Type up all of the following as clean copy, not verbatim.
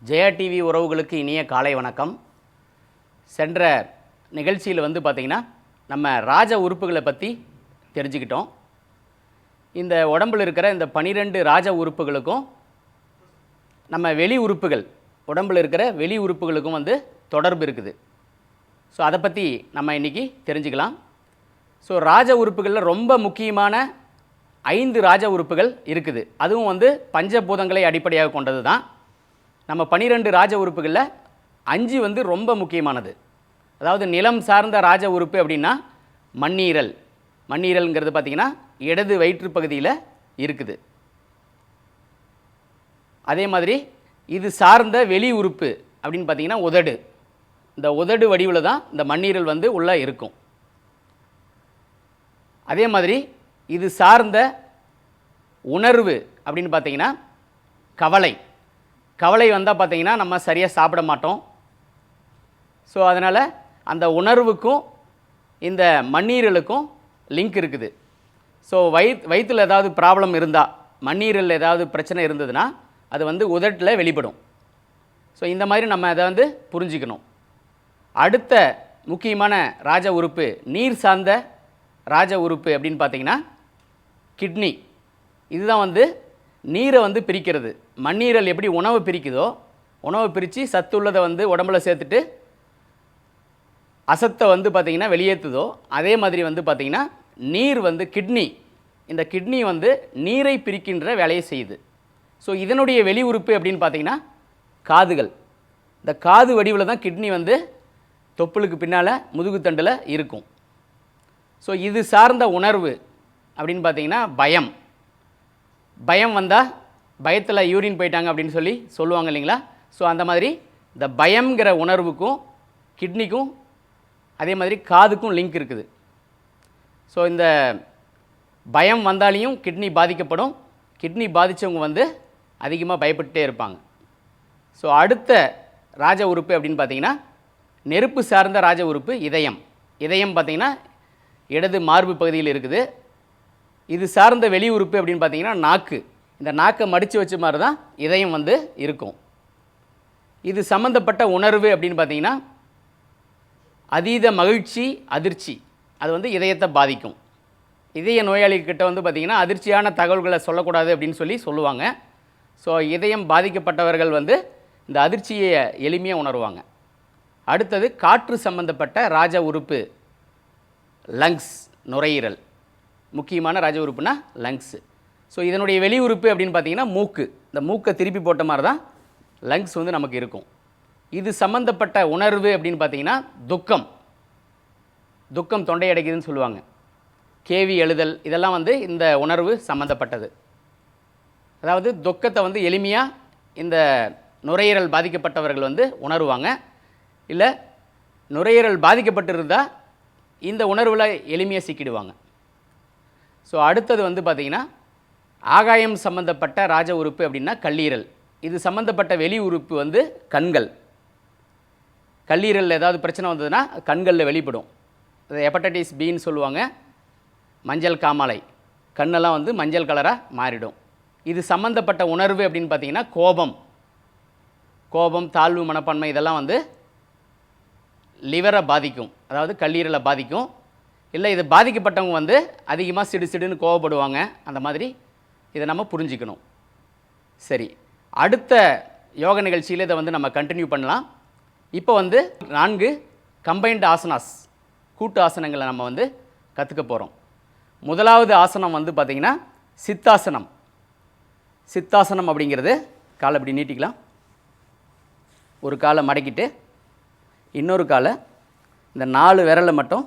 Jaya TV உறவுகளுக்கு இனிய காலை வணக்கம். சென்ற நிகழ்ச்சியில் பார்த்திங்கன்னா நம்ம ராஜ உறுப்புகளை பற்றி தெரிஞ்சுக்கிட்டோம். இந்த உடம்பில் இருக்கிற இந்த 12 ராஜ உறுப்புகளுக்கும் நம்ம வெளி உறுப்புகள் உடம்பில் இருக்கிற வெளி உறுப்புகளுக்கும் தொடர்பு இருக்குது. ஸோ அதை பற்றி நம்ம இன்றைக்கி தெரிஞ்சுக்கலாம். ஸோ ராஜ உறுப்புகளில் ரொம்ப முக்கியமான 5 ராஜ உறுப்புகள் இருக்குது. அதுவும் பஞ்சபூதங்களை அடிப்படையாக கொண்டது தான். நம்ம 12 ராஜ உறுப்புகளில் 5 ரொம்ப முக்கியமானது. அதாவது நிலம் சார்ந்த ராஜ உறுப்பு அப்படின்னா மண்ணீரல். மண்ணீரல்ங்கிறது பார்த்திங்கன்னா இடது வயிற்று பகுதியில் இருக்குது. அதே மாதிரி இது சார்ந்த வெளி உறுப்பு அப்படின்னு பார்த்திங்கன்னா உதடு. இந்த உதடு வடிவில் தான் இந்த மண்ணீரல் உள்ளே இருக்கும். அதே மாதிரி இது சார்ந்த உணர்வு அப்படின்னு பார்த்திங்கன்னா கவலை. கவலை வந்தால் பார்த்திங்கன்னா நம்ம சரியாக சாப்பிட மாட்டோம். ஸோ அதனால் அந்த உணர்வுக்கும் இந்த மண்ணீரலுக்கும் லிங்க் இருக்குது. ஸோ வயிற்றில் ஏதாவது ப்ராப்ளம் இருந்தால், மண்ணீரல் ஏதாவது பிரச்சனை இருந்ததுன்னா அது உதட்டில் வெளிப்படும். ஸோ இந்த மாதிரி நம்ம அதை புரிஞ்சிக்கணும். அடுத்த முக்கியமான ராஜ உறுப்பு நீர் சார்ந்த ராஜ உறுப்பு அப்படின்னு பார்த்திங்கன்னா கிட்னி. இதுதான் நீரை பிரிக்கிறது. மண்ணீரல் எப்படி உணவை பிரிக்குதோ, உணவை பிரித்து சத்துள்ளதை உடம்புல சேர்த்துட்டு அசத்தை பார்த்திங்கன்னா வெளியேற்றுதோ, அதே மாதிரி பார்த்திங்கன்னா நீர் கிட்னி, இந்த கிட்னி நீரை பிரிக்கின்ற வேலையை செய்யுது. ஸோ இதனுடைய வெளி உறுப்பு அப்படின்னு பார்த்திங்கன்னா காதுகள். இந்த காது வடிவில் தான் கிட்னி தொப்புளுக்கு பின்னால் முதுகுத்தண்டில் இருக்கும். ஸோ இது சார்ந்த உணர்வு அப்படின்னு பார்த்திங்கன்னா பயம். பயம் வந்தால் பயத்தில் யூரின் போயிட்டாங்க அப்படின்னு சொல்லுவாங்க இல்லைங்களா. ஸோ அந்த மாதிரி இந்த பயங்கிற உணர்வுக்கும் கிட்னிக்கும் அதே மாதிரி காதுக்கும் லிங்க் இருக்குது. ஸோ இந்த பயம் வந்தாலையும் கிட்னி பாதிக்கப்படும். கிட்னி பாதித்தவங்க அதிகமாக பயப்பட்டுட்டே இருப்பாங்க. ஸோ அடுத்த ராஜ உறுப்பு அப்படின்னு பார்த்திங்கன்னா நெருப்பு சார்ந்த ராஜ உறுப்பு இதயம். இதயம் பார்த்திங்கன்னா இடது மார்பு பகுதியில் இருக்குது. இது சார்ந்த வெளி உறுப்பு அப்படின்னு பார்த்திங்கன்னா நாக்கு. இந்த நாக்கை மடித்து வச்ச மாதிரி தான் இதயம் இருக்கும். இது சம்மந்தப்பட்ட உணர்வு அப்படின்னு பார்த்திங்கன்னா அதீத மகிழ்ச்சி, அதிர்ச்சி. அது இதயத்தை பாதிக்கும். இதய நோயாளிகிட்ட பார்த்திங்கன்னா அதிர்ச்சியான தகவல்களை சொல்லக்கூடாது அப்படின்னு சொல்லுவாங்க. ஸோ இதயம் பாதிக்கப்பட்டவர்கள் இந்த அதிர்ச்சியை எளிமையாக உணர்வாங்க. அடுத்தது காற்று சம்பந்தப்பட்ட ராஜ உறுப்பு லங்ஸ், நுரையீரல். முக்கியமான ராஜ உறுப்புனா லங்ஸு. ஸோ இதனுடைய வெளி உறுப்பு அப்படின்னு பார்த்திங்கன்னா மூக்கு. இந்த மூக்கை திருப்பி போட்ட மாதிரி தான் லங்ஸ் நமக்கு இருக்கும். இது சம்மந்தப்பட்ட உணர்வு அப்படின்னு பார்த்திங்கன்னா துக்கம். துக்கம் தொண்டை அடைக்குதுன்னு சொல்லுவாங்க. கேவி எழுதல் இதெல்லாம் இந்த உணர்வு சம்மந்தப்பட்டது. அதாவது துக்கத்தை எளிமையாக இந்த நுரையீரல் பாதிக்கப்பட்டவர்கள் உணருவாங்க. இல்லை நுரையீரல் பாதிக்கப்பட்டிருந்தால் இந்த உணர்வில் எளிமையாக சிக்கிடுவாங்க. ஸோ அடுத்தது பார்த்திங்கன்னா ஆகாயம் சம்மந்தப்பட்ட ராஜ உறுப்பு அப்படின்னா கல்லீரல். இது சம்மந்தப்பட்ட வெளி உறுப்பு கண்கள். கல்லீரலில் ஏதாவது பிரச்சனை வந்ததுன்னா கண்களில் வெளிப்படும். அது ஹெப்படைட்டிஸ் பின்னு சொல்லுவாங்க. மஞ்சள் காமாலை, கண்ணெல்லாம் மஞ்சள் கலராக மாறிடும். இது சம்மந்தப்பட்ட உணர்வு அப்படின்னு பார்த்திங்கன்னா கோபம். கோபம், தாழ்வு மனப்பான்மை இதெல்லாம் லிவரை பாதிக்கும். அதாவது கல்லீரலை பாதிக்கும். இல்லை இது பாதிக்கப்பட்டவங்க அதிகமாக சிடுன்னு கோவப்படுவாங்க. அந்த மாதிரி இதை நம்ம புரிஞ்சிக்கணும். சரி, அடுத்த யோக நிகழ்ச்சியில் இதை நம்ம கண்டினியூ பண்ணலாம். இப்போ 4 கம்பைன்டு ஆசனாஸ், கூட்டு ஆசனங்களை நம்ம கற்றுக்க போகிறோம். முதலாவது ஆசனம் பார்த்திங்கன்னா சித்தாசனம். சித்தாசனம் அப்படிங்கிறது காலை இப்படி நீட்டிக்கலாம். ஒரு காலை மடக்கிட்டு இன்னொரு காலை இந்த 4 விரலை மட்டும்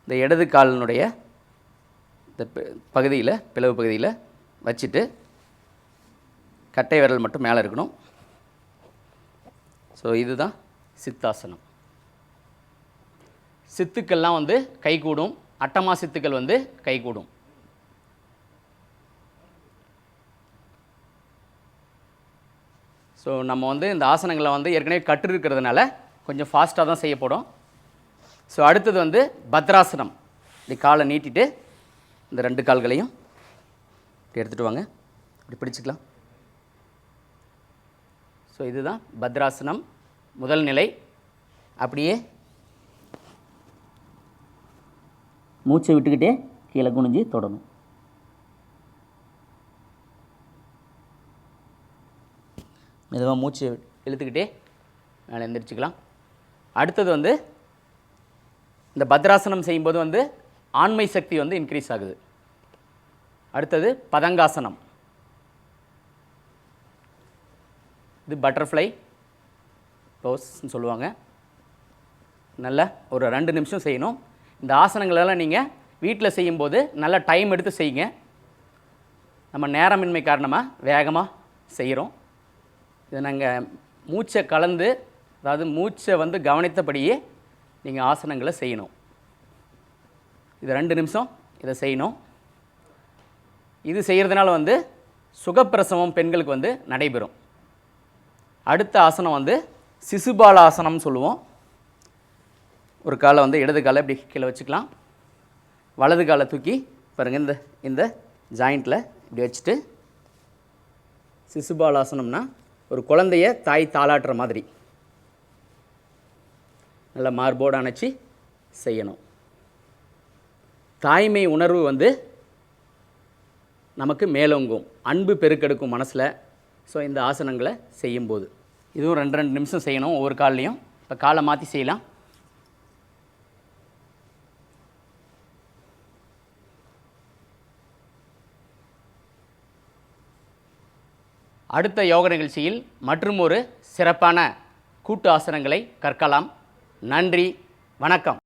இந்த இடது காலினுடைய இந்த பகுதியில், பிளவு பகுதியில் வச்சுட்டு கட்டை விரல் மட்டும் மேலே இருக்கணும். ஸோ இதுதான் சித்தாசனம். சித்துக்கள்லாம் கைகூடும். அட்டமா சித்துக்கள் கைகூடும். ஸோ நம்ம இந்த ஆசனங்களை ஏற்கனவே கற்றுருக்கிறதுனால கொஞ்சம் ஃபாஸ்ட்டாக தான் செய்யப்படும். ஸோ அடுத்தது பத்ராசனம். இப்படி காலை நீட்டிட்டு இந்த 2 கால்களையும் இப்படி எடுத்துகிட்டு வாங்க. இப்படி பிடிச்சிக்கலாம். ஸோ இதுதான் பத்ராசனம் முதல் நிலை. அப்படியே மூச்சை விட்டுக்கிட்டே கீழே குனிஞ்சு தொடணும். மெதுவாக மூச்சு இழுத்துக்கிட்டே மேலே எந்திரிச்சிக்கலாம். அடுத்தது வந்து இந்த பத்ராசனம் செய்யும்போது வந்து ஆண்மை சக்தி வந்து இன்க்ரீஸ் ஆகுது. அடுத்தது பதங்காசனம். இது பட்டர்ஃப்ளை போஸ்ன்னு சொல்லுவாங்க. நல்லா ஒரு 2 நிமிஷம் செய்யணும். இந்த ஆசனங்களெல்லாம் நீங்கள் வீட்டில் செய்யும்போது நல்லா டைம் எடுத்து செய்யுங்க. நம்ம நேரமின்மை காரணமாக வேகமாக செய்கிறோம். இதை நாங்கள் மூச்சை கலந்து, அதாவது மூச்சை வந்து கவனித்தபடியே நீங்கள் ஆசனங்களை செய்யணும். இது 2 நிமிஷம் இதை செய்யணும். இது செய்கிறதுனால வந்து சுகப்பிரசவம் பெண்களுக்கு வந்து நடைபெறும். அடுத்த ஆசனம் வந்து சிசுபாலாசனம்னு சொல்லுவோம். ஒரு காலை வந்து இடது காலை இப்படி கீழே வச்சுக்கலாம். வலது காலை தூக்கி பாருங்கள், இந்த ஜாயிண்ட்டில் இப்படி வச்சுட்டு, சிசுபாலாசனம்னா ஒரு குழந்தைய தாய் தாளாட்டுற மாதிரி நல்லா மார்போடு அணைச்சி செய்யணும். தாய்மை உணர்வு வந்து நமக்கு மேலோங்கும், அன்பு பெருக்கெடுக்கும் மனசில். ஸோ இந்த ஆசனங்களை செய்யும்போது இதுவும் 2 நிமிஷம் செய்யணும் ஒவ்வொரு கால்லையும். இப்போ காலை மாற்றி செய்யலாம். அடுத்த யோக நிகழ்ச்சியில் மற்றும் ஒரு சிறப்பான கூட்டு ஆசனங்களை கற்கலாம். நன்றி, வணக்கம்.